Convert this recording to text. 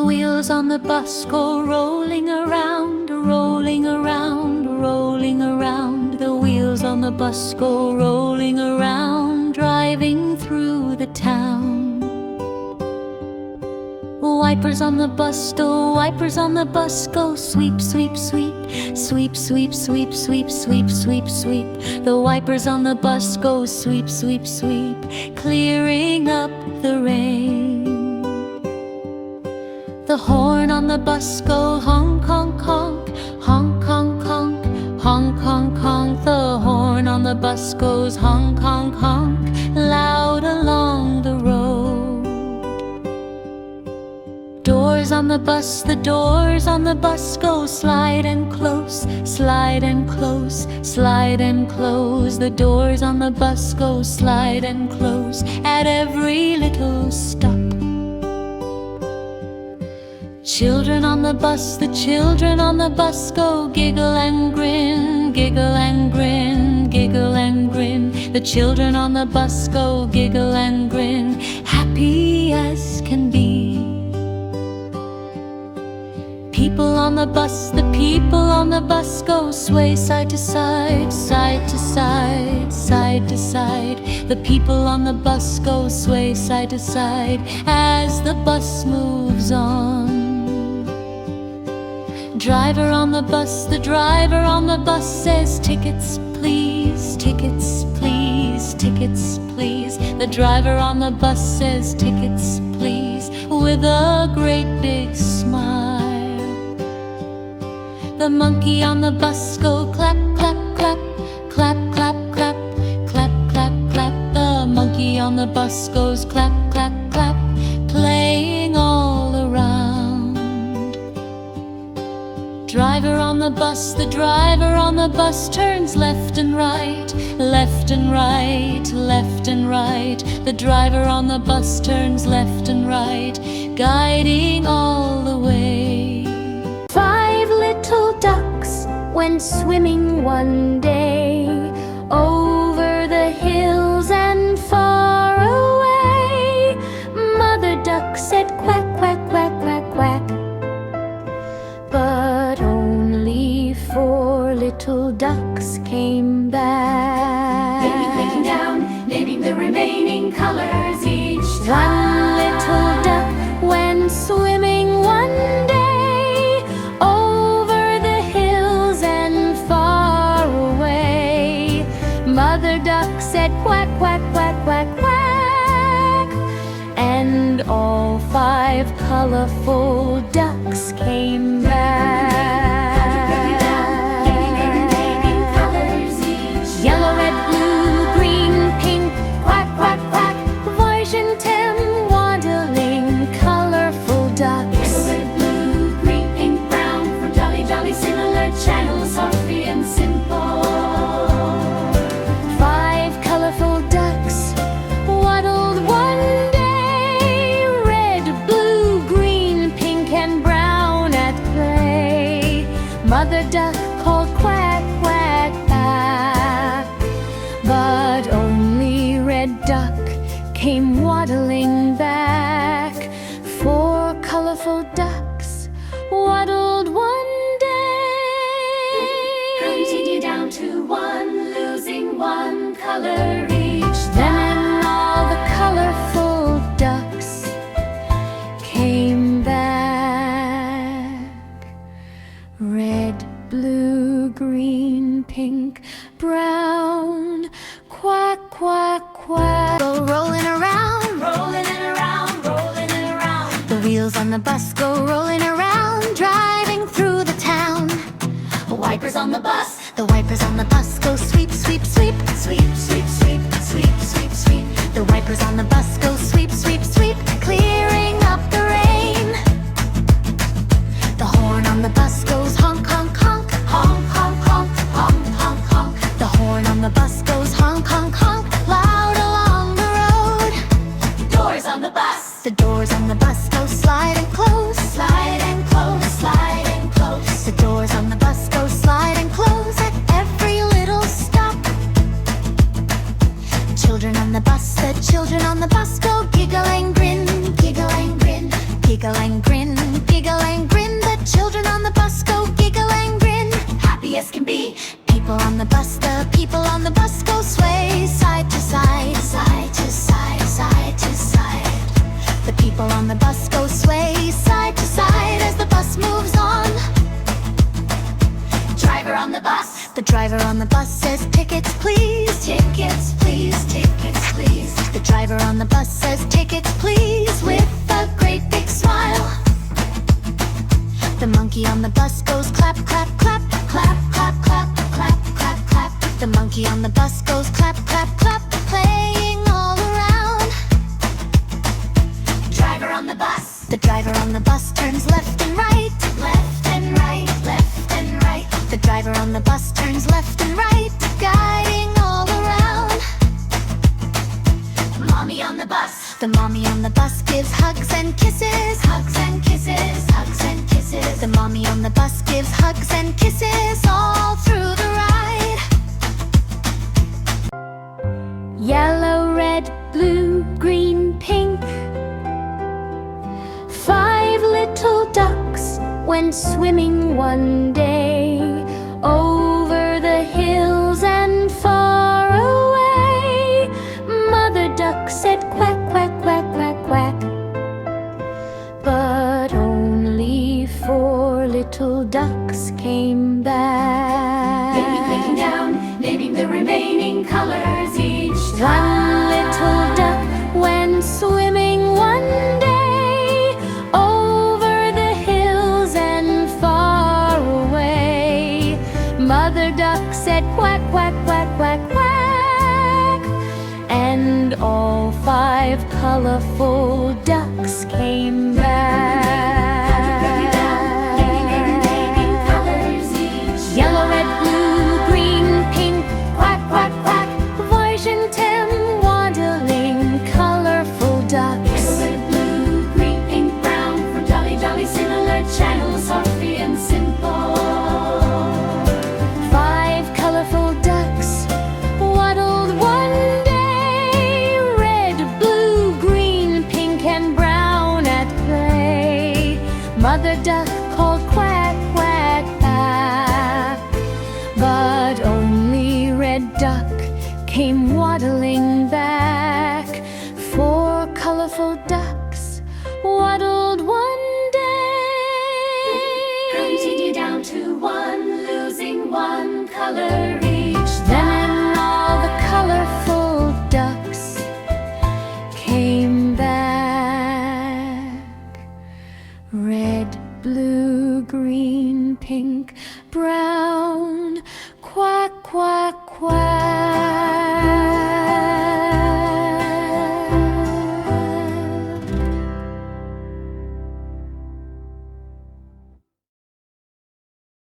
wheels on the bus go rolling around, rolling around, rolling around. The wheels on the bus go rolling around, driving through the town. Wipers on the bus, the wipers on the bus go sweep, sweep, sweep, sweep, sweep, sweep, sweep, sweep, sweep, sweep. The wipers on the bus go sweep, sweep, sweep, clearing up the rain. The horn on the bus go honk, honk, honk, honk, honk, honk, honk, honk, honk. The horn on the bus goes honk, honk, honk, loud along the road. Doors on the bus, the doors on the bus go slide and close, slide and close, slide and close. The doors on the bus go slide and close at every little stop. Children on the bus, the children on the bus go giggle and grin, giggle and grin, giggle and grin. The children on the bus go giggle and grin, happy as can be. People on the bus, the people on the bus go sway side to side, side to side, side to side. The people on the bus go sway side to side as the bus moves on. Driver on the bus, the driver on the bus says tickets please, tickets please, tickets please. The driver on the bus says tickets please with a great big smile. The monkey on the bus go clap, clap, clap, clap, clap, clap, clap, clap, clap. The monkey on the bus goes clap, clap, clap, playing all around. Driver on the bus, the driver on the bus turns left and right, left and right, left and right. The driver on the bus turns left and right, guiding all the way. 5 little ducks went swimming one day over the hills and far away. Mother duck said quack, quack, quack, quack, quack. But only 4 little ducks came back. They'd be clicking down, naming the remaining colors each One time. little duck went swimming one day over the hills and far away. Mother duck said quack, quack, quack, quack, quack. And all 5 colorful ducks came back. Yellow, red, blue, green, pink, quack, quack, quack. Voice and Tim waddling, colorful ducks. Red, blue, green, pink, brown, from jolly, jolly, similar channels, softly and simple. 5 colorful ducks waddled one day, red, blue, green, pink, and brown at play. Mother duck called quack, quack, quack, but only red duck came waddling back. 4 colorful ducks waddled one day. Continue down to 1, losing 1 color each Then all the colorful ducks came back. Red, blue, green, pink, brown, quack, quack, quack. Go rolling around, rolling and around, rolling and around. the wheels on the bus go rolling around, driving through the town. Wipers on the bus, The wipers on the bus go sweep, sweep, sweep, sweep, sweep, sweep, sweep, sweep, sweep. the wipers on the bus go sweep, sweep, sweep, clearing up the rain. The horn on the bus goes honk, honk, honk, Honk, honk, honk, honk, honk, honk. the horn on the bus goes honk, honk, honk, loud along the road. Doors on the bus, The doors on the bus go slide and close, slide and close, slide and close. the doors on the bus go slide and close at every little stop. Children on the bus, the children on the bus giggle and grin. The children on the bus go giggle and grin. Happy as can be. People on the bus, the people on the bus go sway side to side, side to side, side to side. The people on the bus go sway side to side as the bus moves on. Driver on the bus. The driver on the bus says, tickets please, Tickets please, tickets please. the driver on the bus says, tickets please, with a great big smile. The monkey on the bus goes clap, clap, clap, clap, clap, clap, clap, clap, clap. The monkey on the bus goes clap, clap, clap, playing all around. Driver on the bus. The driver on the bus turns left and right, Left and right, left and right. the driver on the bus turns left and right, guiding all around. Mommy on the bus. The mommy on the bus gives hugs and kisses, Hugs and kisses, hugs and kisses. the mommy on the bus gives hugs and kisses all through the ride. Yellow, red, blue, green, pink. 5 little ducks went swimming one day over the hills and far away. Mother duck said quack, quack, quack, quack, quack. But only 4 little ducks came back. Baby clicking down, naming the remaining colors each One little duck went swimming one day over the hills and far away. Mother duck said quack, quack, quack, quack, quack. And all 5 colorful ducks came remaining back. colors each Yellow, red, blue, green, pink, quack, quack, quack. Washington waddling, colorful ducks. Red, blue, green, pink, brown. From jolly, jolly, similar channels, softly and simple. 5 colorful ducks waddled one day. Red, blue, green, pink, and brown at play. Mother duck called quack, quack, quack. But only red duck came waddling back. 4 colorful ducks waddled one day. Continue down to 1, losing 1 color each. Then all the colorful ducks came back. Red, blue, green, pink, brown.